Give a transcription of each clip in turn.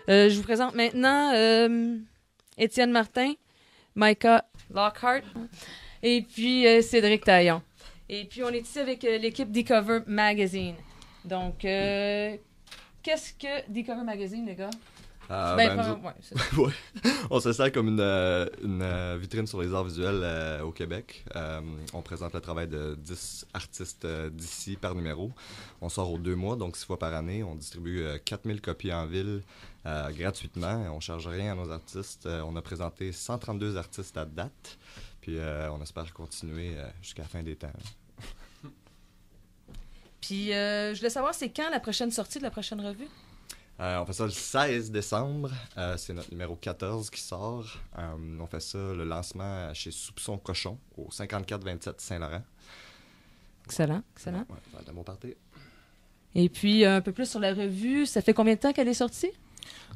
Je vous présente maintenant Étienne Martin, Micah Lockhart et puis Cédric Taillon. Et puis, on est ici avec l'équipe d'E-Cover Magazine. Donc, qu'est-ce que d'E-Cover Magazine, les gars? Ouais, c'est ça. Ouais. On se sert comme une vitrine sur les arts visuels au Québec. On présente le travail de 10 artistes d'ici par numéro. On sort aux 2 mois, donc 6 fois par année. On distribue 4000 copies en ville gratuitement. On ne charge rien à nos artistes. On a présenté 132 artistes à date. Puis on espère continuer jusqu'à la fin des temps. Puis, je voulais savoir, c'est quand la prochaine sortie de la prochaine revue? On fait ça le 16 décembre. C'est notre numéro 14 qui sort. On fait ça, le lancement chez Soupçon Cochon, au 5427 Saint-Laurent. Excellent, excellent. Ouais, ça va être un bon party. Et puis, un peu plus sur la revue, ça fait combien de temps qu'elle est sortie?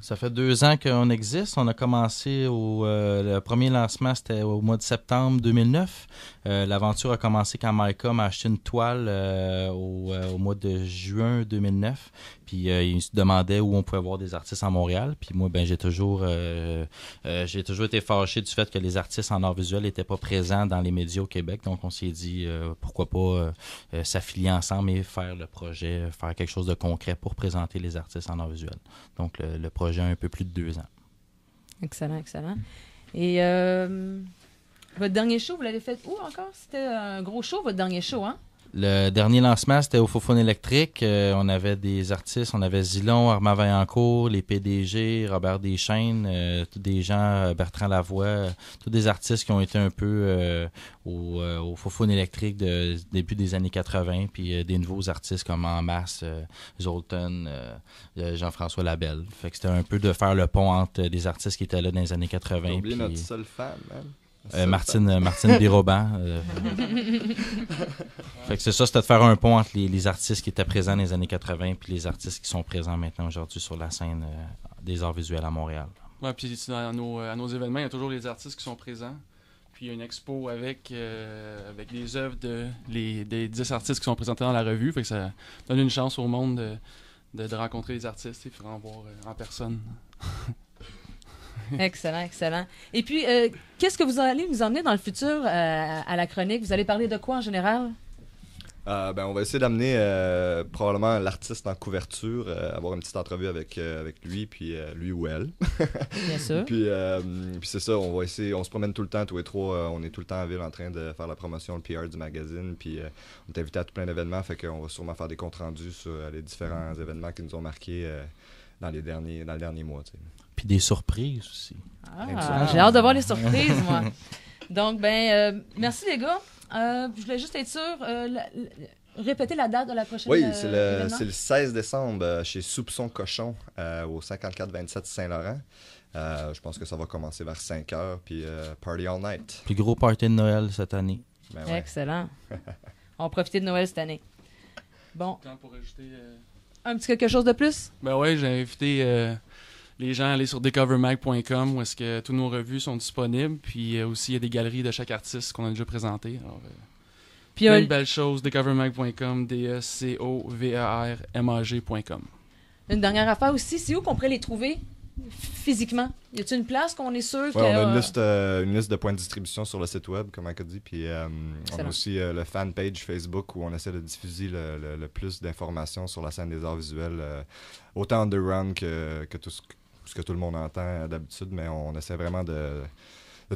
Ça fait 2 ans qu'on existe. On a commencé le premier lancement, c'était au mois de septembre 2009. L'aventure a commencé quand Micah m'a acheté une toile au mois de juin 2009. Puis il se demandait où on pouvait voir des artistes en Montréal. Puis moi, j'ai toujours été fâché du fait que les artistes en art visuel n'étaient pas présents dans les médias au Québec. Donc on s'est dit pourquoi pas s'affilier ensemble et faire le projet, faire quelque chose de concret pour présenter les artistes en art visuel. Donc le projet a un peu plus de 2 ans. Excellent, excellent. Et votre dernier show, vous l'avez fait où encore? C'était un gros show, votre dernier show, hein? Le dernier lancement, c'était au Faux-Phone électrique. On avait des artistes, on avait Zilon, Armand Vaillancourt, les PDG, Robert Deschaines, tous des gens, Bertrand Lavoie, tous des artistes qui ont été un peu au Faux-Phone électrique de début des années 80, puis des nouveaux artistes comme En Masse, Zoltan, Jean-François Labelle. Fait que c'était un peu de faire le pont entre des artistes qui étaient là dans les années 80. J'ai oublié notre seul fan, man. Martine Biroban. Fait que c'est ça, c'était de faire un pont entre les artistes qui étaient présents dans les années 80 puis les artistes qui sont présents maintenant aujourd'hui sur la scène des arts visuels à Montréal. Ouais, puis à nos événements, il y a toujours les artistes qui sont présents. Puis il y a une expo avec des œuvres des 10 artistes qui sont présentés dans la revue. Fait que ça donne une chance au monde de rencontrer les artistes et de en voir en personne. Excellent, excellent. Et puis, qu'est-ce que vous allez nous emmener dans le futur à la chronique? Vous allez parler de quoi en général? On va essayer d'amener probablement l'artiste en couverture, avoir une petite entrevue avec lui, puis lui ou elle. Bien sûr. Puis c'est ça, on va essayer, on se promène tout le temps, tous les trois, on est tout le temps en ville en train de faire la promotion, le PR du magazine, puis on est invité à tout plein d'événements, fait qu'on va sûrement faire des comptes rendus sur les différents événements qui nous ont marqués dans le dernier mois, tu sais. Puis des surprises aussi. J'ai hâte de voir les surprises, moi. Donc, merci les gars. Je voulais juste être sûr, répéter la date de la prochaine. Oui, c'est le 16 décembre chez Soupçon Cochon au 5427 Saint-Laurent. Je pense que ça va commencer vers 5 heures, puis party all night. Puis gros party de Noël cette année. Ben ouais. Excellent. On va profiter de Noël cette année. Bon. Pour ajouter, un petit quelque chose de plus? Ben ouais, j'ai invité les gens à aller sur decovermag.com où est-ce que toutes nos revues sont disponibles. Puis aussi, il y a des galeries de chaque artiste qu'on a déjà présenté. Alors, puis plein de belles choses, decovermag.com, decovermag.com. Une dernière affaire aussi, c'est où qu'on pourrait les trouver physiquement? Y a-t-il une place qu'on est sûr que... on a une liste de points de distribution sur le site web, comme on a dit, puis on a aussi le fanpage Facebook où on essaie de diffuser le plus d'informations sur la scène des arts visuels, autant underground que tout ce que tout le monde entend d'habitude, mais on essaie vraiment de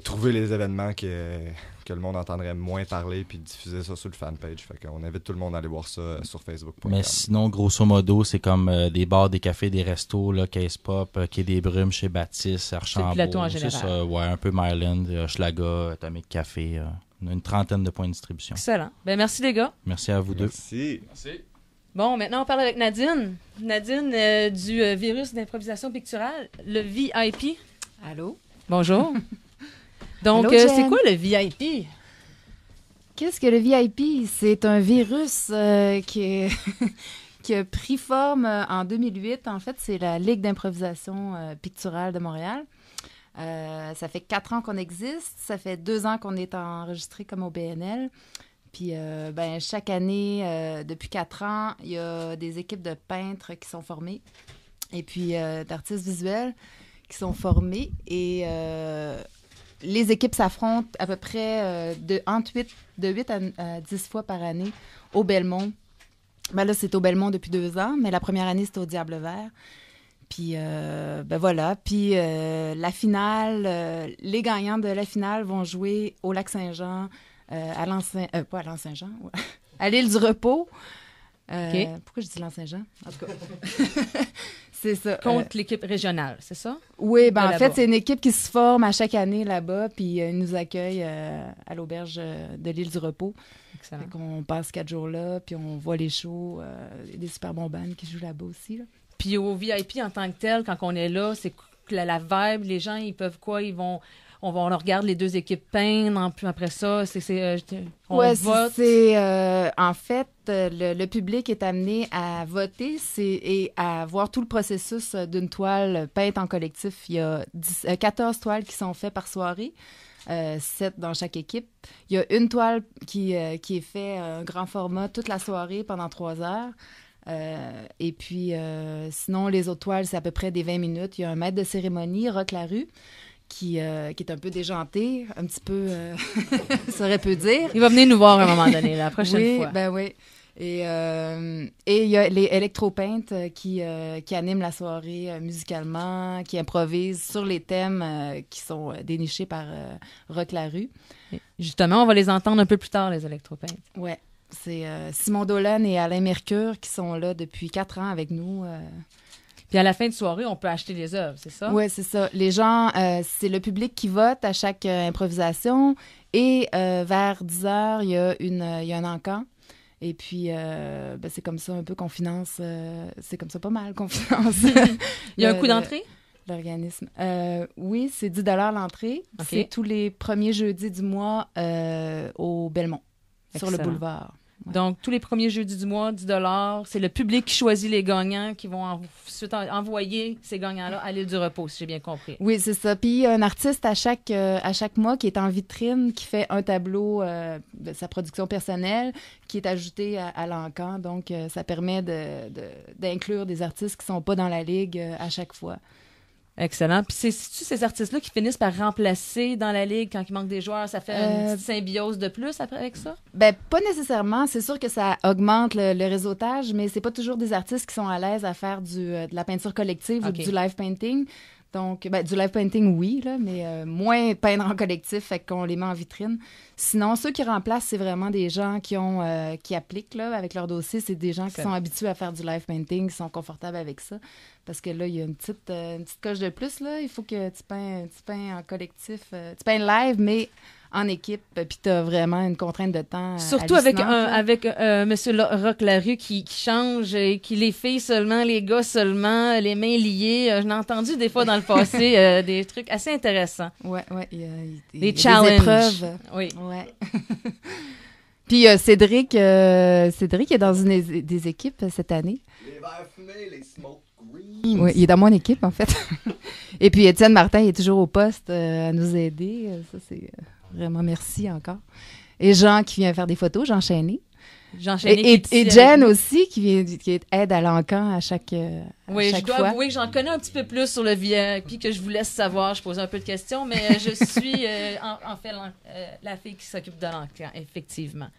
trouver les événements que le monde entendrait moins parler puis de diffuser ça sur le fanpage. Fait qu'on invite tout le monde à aller voir ça sur Facebook.com. Mais sinon, grosso modo, c'est comme des bars, des cafés, des restos, là, Case Pop, Quai des Brumes chez Baptiste, Archambault. C'est le plateau en général. C'est ça, ouais, un peu Maryland, Schlaga, Atomic Café. Une trentaine de points de distribution. Excellent. Merci les gars. Merci à vous deux. Merci. Bon, maintenant on parle avec Nadine. Nadine du virus d'improvisation picturale, le VIP. Allô? Bonjour. Donc, Hello, c'est quoi le VIP? Qu'est-ce que le VIP? C'est un virus qui a pris forme en 2008. En fait, c'est la Ligue d'improvisation picturale de Montréal. Ça fait 4 ans qu'on existe. Ça fait 2 ans qu'on est enregistré comme au BNL. Puis, chaque année, depuis 4 ans, il y a des équipes de peintres qui sont formées. et puis d'artistes visuels qui sont formés. Et les équipes s'affrontent à peu près de 8 à 10 fois par année au Belmont. Ben là, c'est au Belmont depuis 2 ans, mais la première année, c'était au Diable Vert. Puis, voilà. Puis, la finale, les gagnants de la finale vont jouer au Lac-Saint-Jean, pas à l'Anse-Saint-Jean, ouais. À l'île du Repos. Pourquoi je dis l'Anse-Saint-Jean? En tout cas, c'est ça. Contre l'équipe régionale, c'est ça? Oui, en fait, c'est une équipe qui se forme à chaque année là-bas, puis ils nous accueillent à l'auberge de l'île du Repos. Excellent. Fait qu'on passe 4 jours là, puis on voit les shows, des super bons bands qui jouent là-bas aussi, là. Puis au VIP en tant que tel, quand on est là, c'est que la vibe, les gens, ils peuvent quoi? On regarde les 2 équipes peindre, puis après ça, on vote. En fait, le public est amené à voter et à voir tout le processus d'une toile peinte en collectif. Il y a 14 toiles qui sont faites par soirée, 7 dans chaque équipe. Il y a une toile qui est faite en grand format toute la soirée pendant 3 heures. Et puis, sinon, les autres toiles, c'est à peu près des 20 minutes. Il y a un maître de cérémonie, Roch Larue, qui est un peu déjanté, un petit peu, ça aurait pu dire. Il va venir nous voir à un moment donné, la prochaine fois. Ben oui. Et il y a les électropeintes qui animent la soirée musicalement, qui improvisent sur les thèmes qui sont dénichés par Roch Larue. Justement, on va les entendre un peu plus tard, les électropeintes. Oui. C'est Simon Dolan et Alain Mercure qui sont là depuis 4 ans avec nous. Puis à la fin de soirée, on peut acheter les œuvres, c'est ça? Oui, c'est ça. Les gens, c'est le public qui vote à chaque improvisation. Et vers 10 heures, il y a un encan. Et puis, c'est comme ça un peu qu'on finance. C'est comme ça pas mal qu'on finance. Il y a un coût d'entrée? L'organisme. Oui, c'est 10 $ l'entrée. Okay. C'est tous les premiers jeudis du mois au Belmont. Excellent. Sur le boulevard. Ouais. Donc, tous les premiers jeudis du mois, 10 $. C'est le public qui choisit les gagnants qui vont ensuite envoyer ces gagnants-là à l'île du Repos, si j'ai bien compris. Oui, c'est ça. Puis, il y a un artiste à chaque mois qui est en vitrine, qui fait un tableau de sa production personnelle, qui est ajouté à l'encan. Donc, ça permet d'inclure des artistes qui ne sont pas dans la ligue à chaque fois. Excellent. Puis c'est-tu ces artistes-là qui finissent par remplacer dans la ligue quand il manque des joueurs? Ça fait une petite symbiose de plus après avec ça? Ben pas nécessairement. C'est sûr que ça augmente le réseautage, mais c'est pas toujours des artistes qui sont à l'aise à faire de la peinture collective ou du live painting. Donc, du live painting, oui, là, mais moins peindre en collectif, fait qu'on les met en vitrine. Sinon, ceux qui remplacent, c'est vraiment des gens qui appliquent là, avec leur dossier. C'est des gens qui sont habitués à faire du live painting, qui sont confortables avec ça. Parce que là, il y a une petite coche de plus. Là. Il faut que tu peins en collectif. Tu peins live, mais en équipe, puis tu as vraiment une contrainte de temps. Surtout avec M. Roch Larue qui change, et qui les filles seulement, les gars seulement, les mains liées. J'en ai entendu des fois dans le passé des trucs assez intéressants. Oui. Des challenges. Des épreuves. Oui. Ouais. Puis Cédric est dans des équipes cette année. Les verts fumés, les smoke greens. Oui, il est dans mon équipe, en fait. Et puis Étienne Martin est toujours au poste à nous aider. Ça, c'est... Vraiment, merci encore. Et Jean qui vient faire des photos, Jean Chéné. Et Jen aussi qui aide à l'encan à chaque Oui, je dois avouer que j'en connais un petit peu plus sur le VIP que je vous laisse savoir. Je pose un peu de questions, mais je suis en fait la fille qui s'occupe de l'encan, effectivement.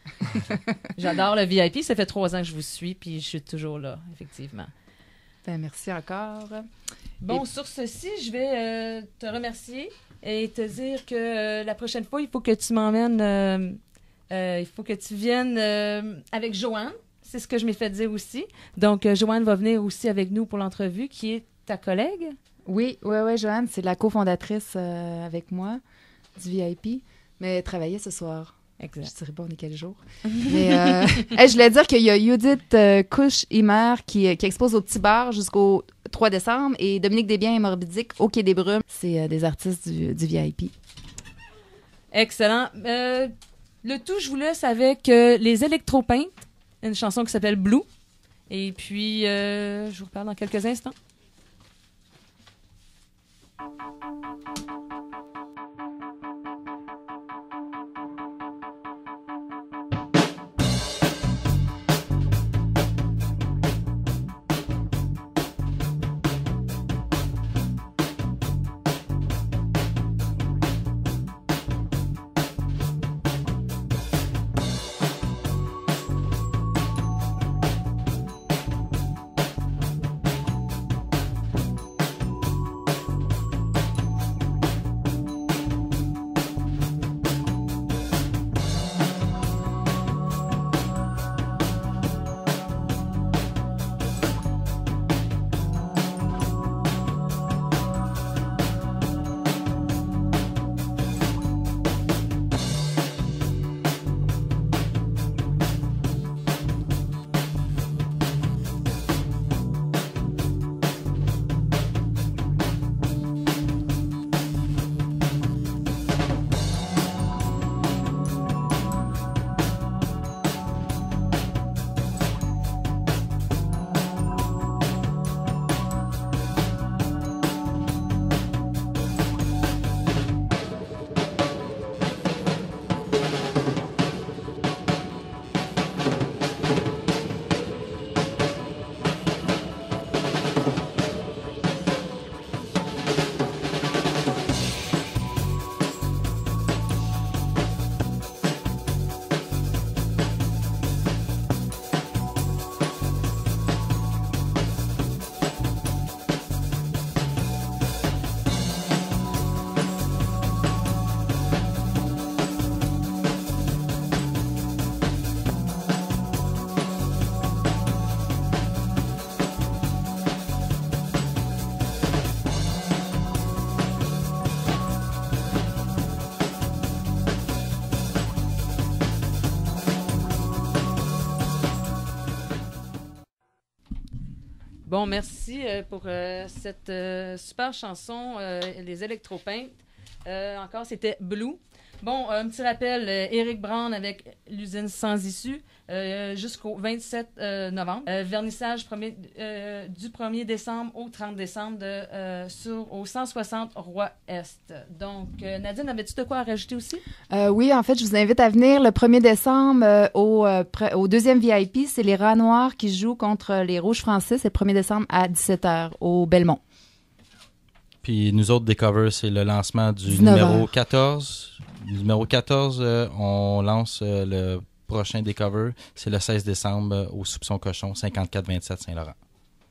J'adore le VIP. Ça fait 3 ans que je vous suis, puis je suis toujours là, effectivement. Ben, merci encore. Bon, sur ceci, je vais te remercier et te dire que la prochaine fois, il faut que tu m'emmènes, il faut que tu viennes avec Joanne. C'est ce que je m'ai fait dire aussi. Donc, Joanne va venir aussi avec nous pour l'entrevue, qui est ta collègue. Oui, Joanne, c'est la cofondatrice avec moi du VIP, mais elle travaillait ce soir. Exact. Je ne dirais pas on est quel jour. Mais je voulais dire qu'il y a Judith Couche-Himer qui expose au Petit Bar jusqu'au 3 décembre et Dominique Desbiens et Morbidique au Quai des Brumes. C'est des artistes du VIP. Excellent. Le tout, je vous laisse avec les Électropeintes, une chanson qui s'appelle Blue. Et puis, je vous reparle dans quelques instants. Bon, merci pour cette super chanson, Les Electropeintes. Encore, c'était Blue. Bon, un petit rappel, Éric Brown avec l'usine Sans Issue jusqu'au 27 novembre. Vernissage du 1er décembre au 30 décembre au 160 Roi-Est. Donc, Nadine, avais-tu de quoi à rajouter aussi? Oui, en fait, je vous invite à venir le 1er décembre au deuxième VIP. C'est les Rats Noirs qui jouent contre les Rouges Français. C'est le 1er décembre à 17h au Belmont. Puis nous autres, Décover, c'est le lancement du 19 numéro heures. 14. Numéro 14, on lance le prochain Décover. C'est le 16 décembre au Soupçon Cochon, 54-27 Saint-Laurent.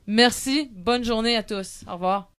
Merci. Bonne journée à tous. Au revoir.